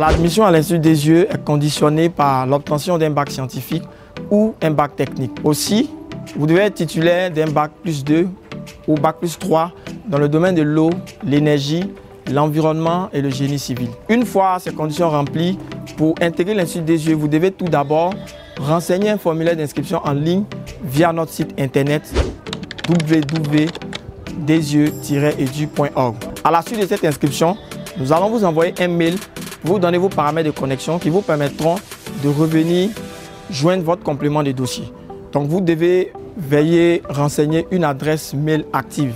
L'admission à l'Institut des yeux est conditionnée par l'obtention d'un bac scientifique ou un bac technique. Aussi, vous devez être titulaire d'un bac plus 2 ou bac plus 3 dans le domaine de l'eau, l'énergie, l'environnement et le génie civil. Une fois ces conditions remplies, pour intégrer l'Institut des yeux, vous devez tout d'abord renseigner un formulaire d'inscription en ligne via notre site internet www.desyeux-edu.org. À la suite de cette inscription, nous allons vous envoyer un mail pour vous donner vos paramètres de connexion qui vous permettront de revenir joindre votre complément de dossier. Donc vous devez veiller renseigner une adresse mail active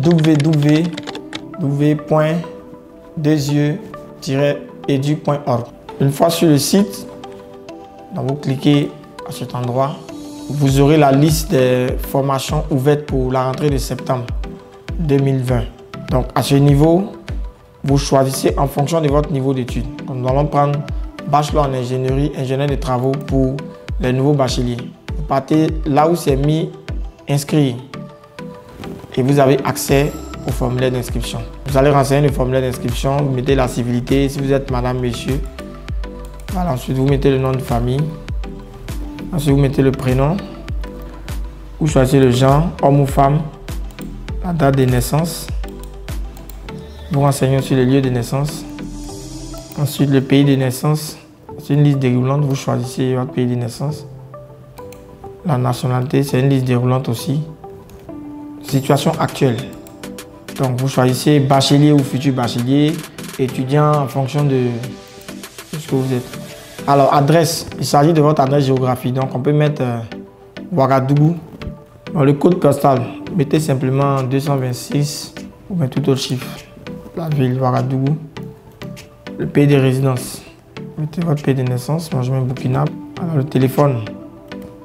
www.desyeux-edu.org. Une fois sur le site, donc vous cliquez à cet endroit, vous aurez la liste des formations ouvertes pour la rentrée de septembre 2020. Donc à ce niveau, vous choisissez en fonction de votre niveau d'études. Nous allons prendre bachelor en ingénierie, ingénieur des travaux pour les nouveaux bacheliers. Vous partez là où c'est mis inscrit et vous avez accès au formulaire d'inscription. Vous allez renseigner le formulaire d'inscription, vous mettez la civilité, si vous êtes madame, monsieur. Voilà, ensuite vous mettez le nom de famille. Ensuite vous mettez le prénom. Vous choisissez le genre, homme ou femme, la date de naissance. Vous renseignez sur le lieu de naissance. Ensuite le pays de naissance. C'est une liste déroulante, vous choisissez votre pays de naissance. La nationalité, c'est une liste déroulante aussi. Situation actuelle. Donc vous choisissez bachelier ou futur bachelier, étudiant en fonction de ce que vous êtes. Alors adresse, il s'agit de votre adresse géographique. Donc on peut mettre Ouagadougou. Dans le code postal, mettez simplement 226 ou bien tout autre chiffre. La ville Ouagadougou. Le pays de résidence. Mettez votre pays de naissance. Moi je mets Burkina. Alors le téléphone.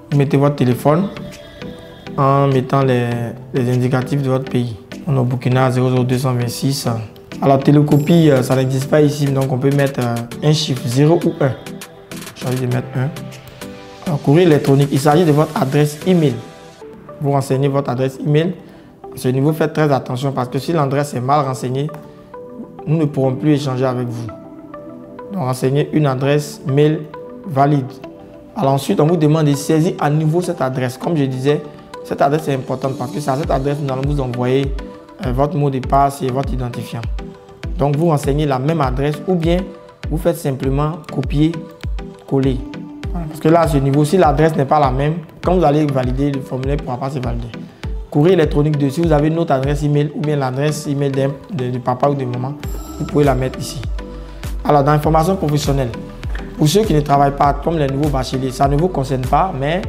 Vous mettez votre téléphone en mettant les indicatifs de votre pays. On a Burkina 00226. Alors télécopie, ça n'existe pas ici, donc on peut mettre un chiffre, 0 ou 1. J'ai envie de mettre 1. Alors courrier électronique, il s'agit de votre adresse email. Vous renseignez votre adresse email. À ce niveau, faites très attention parce que si l'adresse est mal renseignée, nous ne pourrons plus échanger avec vous. Donc renseignez une adresse mail valide. Alors ensuite, on vous demande de saisir à nouveau cette adresse. Comme je disais, cette adresse est importante parce que c'est à cette adresse que nous allons vous envoyer votre mot de passe et votre identifiant. Donc vous renseignez la même adresse ou bien vous faites simplement copier-coller. Voilà. Parce que là, à ce niveau, si l'adresse n'est pas la même, quand vous allez valider, le formulaire ne pourra pas se valider. Courrier électronique dessus, vous avez une autre adresse email ou bien l'adresse email de papa ou de maman, vous pouvez la mettre ici. Alors dans l'information professionnelle, pour ceux qui ne travaillent pas comme les nouveaux bacheliers, ça ne vous concerne pas, mais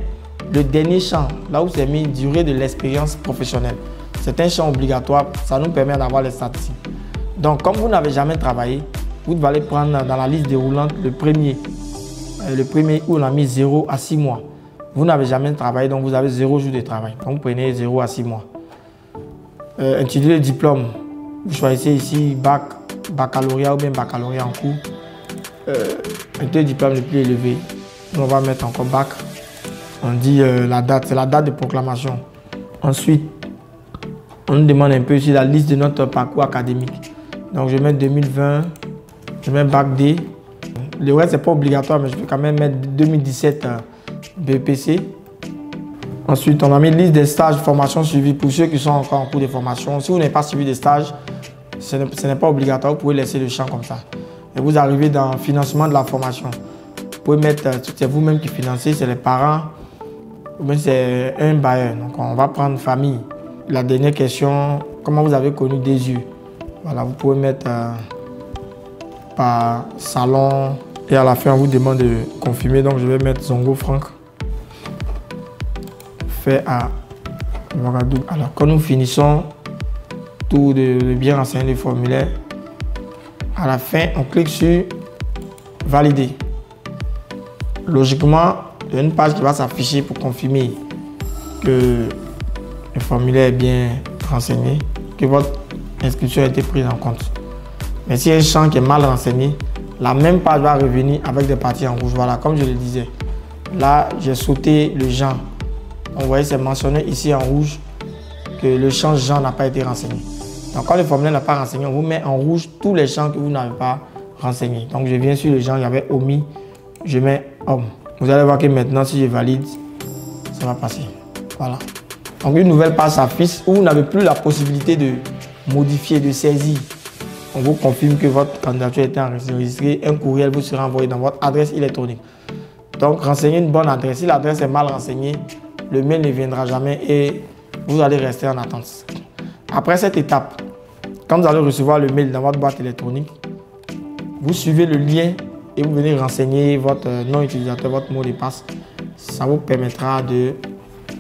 le dernier champ, là où c'est mis durée de l'expérience professionnelle, c'est un champ obligatoire, ça nous permet d'avoir les statistiques. Donc comme vous n'avez jamais travaillé, vous devez aller prendre dans la liste déroulante le premier où on a mis 0 à 6 mois. Vous n'avez jamais travaillé, donc vous avez 0 jour de travail. Donc vous prenez 0 à 6 mois. Intitulé diplôme, vous choisissez ici baccalauréat ou bien baccalauréat en cours. Un diplôme le plus élevé. Nous, on va mettre encore bac. On dit la date, c'est la date de proclamation. Ensuite, on nous demande un peu sur la liste de notre parcours académique. Donc je mets 2020, je mets bac D. Le reste, ce n'est pas obligatoire, mais je peux quand même mettre 2017 BPC. Ensuite, on a mis liste des stages de formation suivis pour ceux qui sont encore en cours de formation. Si vous n'avez pas suivi des stages, ce n'est pas obligatoire, vous pouvez laisser le champ comme ça. Et vous arrivez dans le financement de la formation. Vous pouvez mettre, c'est vous-même qui financez, c'est les parents, ou bien c'est un bailleur. Donc on va prendre famille. La dernière question, comment vous avez connu des yeux? Voilà, vous pouvez mettre par salon. Et à la fin, on vous demande de confirmer. Donc je vais mettre Zongo Franck. Fait à Ouagadougou. Alors quand nous finissons tout de bien renseigner le formulaire, à la fin, on clique sur valider. Logiquement, il y a une page qui va s'afficher pour confirmer que le formulaire est bien renseigné, que votre inscription a été prise en compte. Mais si y a un champ qui est mal renseigné, la même page va revenir avec des parties en rouge. Voilà, comme je le disais. Là, j'ai sauté le genre. On voyait, c'est mentionné ici en rouge que le champ genre n'a pas été renseigné. Donc, quand le formulaire n'a pas renseigné, on vous met en rouge tous les champs que vous n'avez pas renseigner. Donc je viens sur le genre, il y avait omis, je mets homme. Vous allez voir que maintenant, si je valide, ça va passer. Voilà. Donc une nouvelle page s'affiche où vous n'avez plus la possibilité de modifier, de saisir. On vous confirme que votre candidature a été enregistrée. Un courriel vous sera envoyé dans votre adresse électronique. Donc renseignez une bonne adresse. Si l'adresse est mal renseignée, le mail ne viendra jamais et vous allez rester en attente. Après cette étape, quand vous allez recevoir le mail dans votre boîte électronique, vous suivez le lien et vous venez renseigner votre nom utilisateur, votre mot de passe. Ça vous permettra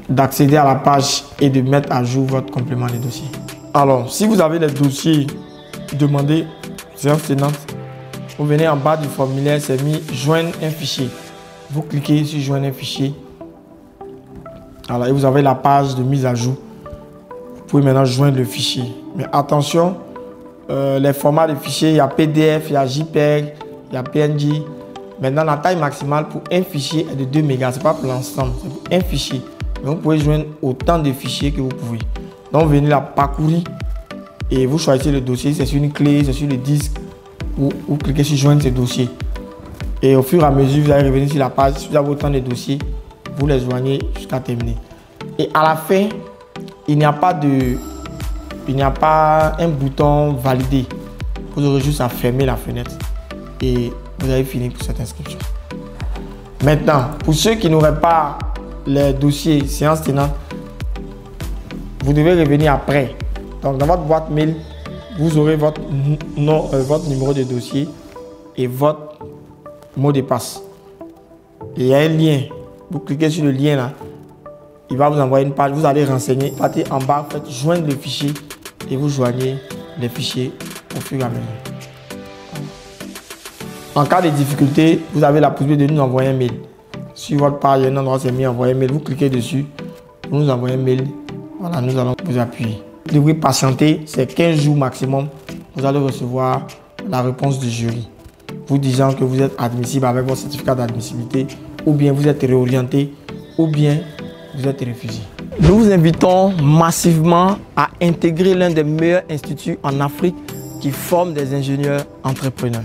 d'accéder à la page et de mettre à jour votre complément de dossier. Alors, si vous avez des dossiers demandés, séance tenante, vous venez en bas du formulaire, c'est mis joindre un fichier. Vous cliquez sur joindre un fichier. Alors, et vous avez la page de mise à jour. Vous pouvez maintenant joindre le fichier. Mais attention, les formats de fichiers, il y a PDF, il y a JPEG, il y a PNG. Maintenant, la taille maximale pour un fichier est de 2 mégas. Ce n'est pas pour l'ensemble, c'est pour un fichier. Mais vous pouvez joindre autant de fichiers que vous pouvez. Donc, vous venez la parcourir et vous choisissez le dossier. C'est sur une clé, c'est sur le disque. Vous cliquez sur joindre ce dossier. Et au fur et à mesure, vous allez revenir sur la page. Si vous avez autant de dossiers, vous les joignez jusqu'à terminer. Et à la fin, il n'y a pas un bouton valider. Vous aurez juste à fermer la fenêtre et vous avez fini pour cette inscription. Maintenant, pour ceux qui n'auraient pas les dossiers séance tenante, vous devez revenir après. Donc, dans votre boîte mail, vous aurez votre nom, votre numéro de dossier et votre mot de passe. Et il y a un lien. Vous cliquez sur le lien là. Il va vous envoyer une page. Vous allez renseigner. Partez en bas, faites joindre le fichier et vous joignez les fichiers au fur et à mesure. En cas de difficulté, vous avez la possibilité de nous envoyer un mail. Sur votre page, il y a un endroit qui est mis envoyer un mail. Vous cliquez dessus. Vous nous envoyez un mail. Voilà, nous allons vous appuyer. Vous devrez patienter, c'est 15 jours maximum. Vous allez recevoir la réponse du jury, vous disant que vous êtes admissible avec votre certificat d'admissibilité, ou bien vous êtes réorienté, ou bien vous êtes refusé. Nous vous invitons massivement à intégrer l'un des meilleurs instituts en Afrique qui forme des ingénieurs entrepreneurs.